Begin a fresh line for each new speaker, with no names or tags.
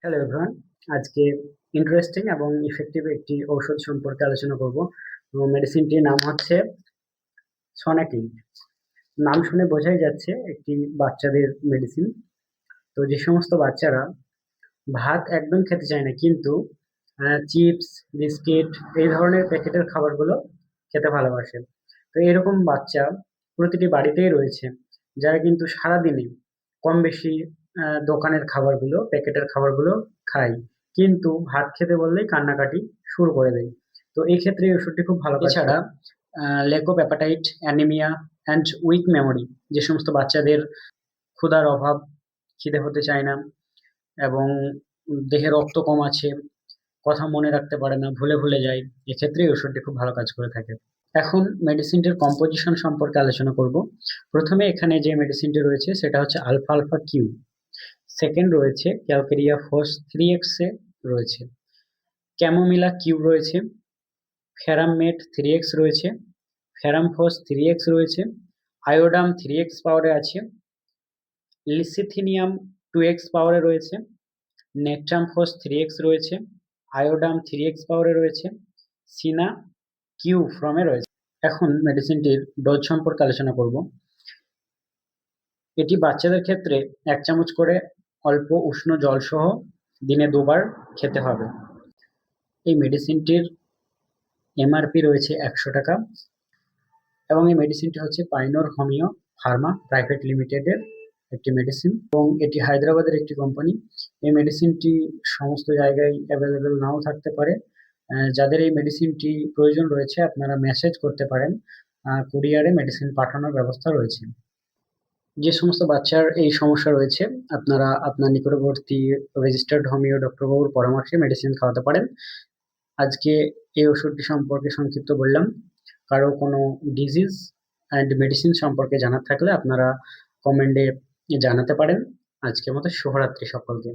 Hello everyone, আজকে interesting এবং effective একটি ঔষধ সম্পর্কে আলোচনা করব। মেডিসিনটির নাম হচ্ছে সনাকিন। নাম শুনে বোঝাই যাচ্ছে একটি বাচ্চাদের মেডিসিন। তো যে সমস্ত বাচ্চারা ভাত একদম খেতে চায় না, কিন্তু চিপস, বিস্কিট এই ধরনের প্যাকেটের খাবারগুলো খেতে ভালোবাসে, তো এরকম বাচ্চা প্রতিটি বাড়িতেই রয়েছে, যারা কিন্তু সারাদিনে কম বেশি দোকানের খাবারগুলো, প্যাকেটের খাবারগুলো খায়, কিন্তু ভাত খেতে বললেই কান্নাকাটি শুরু করে দেয়। তো এই ক্ষেত্রে এই ওষুধটি খুব ভালো কাজ করে। এছাড়া lack of appetite, anaemia and weak memory, যে সমস্ত বাচ্চাদের ক্ষুধার অভাব, খিদে হতে চায় না এবং দেহে রক্ত কম আছে, কথা মনে রাখতে পারে না, ভুলে ভুলে যায়, এক্ষেত্রে এই ওষুধটি খুব ভালো কাজ করে থাকে। এখন মেডিসিনটির কম্পোজিশন সম্পর্কে আলোচনা করব। প্রথমে এখানে যে মেডিসিনটি রয়েছে সেটা হচ্ছে আলফা আলফা কিউ। সেকেন্ড রয়েছে ক্যালকেরিয়া ফস 3x এ রয়েছে, ক্যামোমিলা কিউ রয়েছে, ফেরাম মেট 3x রয়েছে, ফেরাম ফস 3x রয়েছে, আয়োডাম 3x পাওয়ারে আছে, লিসিথিনিয়াম 2x পাওয়ারে রয়েছে, নেকট্রাম ফস 3x রয়েছে, আয়োডাম 3x পাওয়ারে রয়েছে, সিনা কিউ ফর্মে রয়েছে। এখন মেডিসিনটির ডোজ সম্পর্কে আলোচনা করব। এটি বাচ্চাদের ক্ষেত্রে 1 চামচ করে অল্প উষ্ণ জল সহ দিনে 2 বার খেতে হবে। এই মেডিসিনটির এমআরপি রয়েছে 100 টাকা এবং এই মেডিসিনটি হচ্ছে পাইনোর হোমিও ফার্মা প্রাইভেট লিমিটেডের একটি মেডিসিন এবং এটি হায়দ্রাবাদের একটি কোম্পানি। এই মেডিসিনটি সমস্ত জায়গায় অ্যাভেলেবেল নাও থাকতে পারে। যাদের এই মেডিসিনটি প্রয়োজন রয়েছে আপনারা মেসেজ করতে পারেন, কুরিয়ারে মেডিসিন পাঠানোর ব্যবস্থা রয়েছে। যে সমস্ত বাচ্চার এই সমস্যা রয়েছে আপনারা আপনার নিকটবর্তী রেজিস্টার্ড হোমিও ডক্টর বাবুর পরামর্শে মেডিসিন খাওয়াতে পারেন। আজকে এই ওষুধটি সম্পর্কে সংক্ষিপ্ত বললাম। কারো কোনো ডিজিজ অ্যান্ড মেডিসিন সম্পর্কে জানার থাকলে আপনারা কমেন্টে জানাতে পারেন। আজকের মতো শুভরাত্রি সকলকে।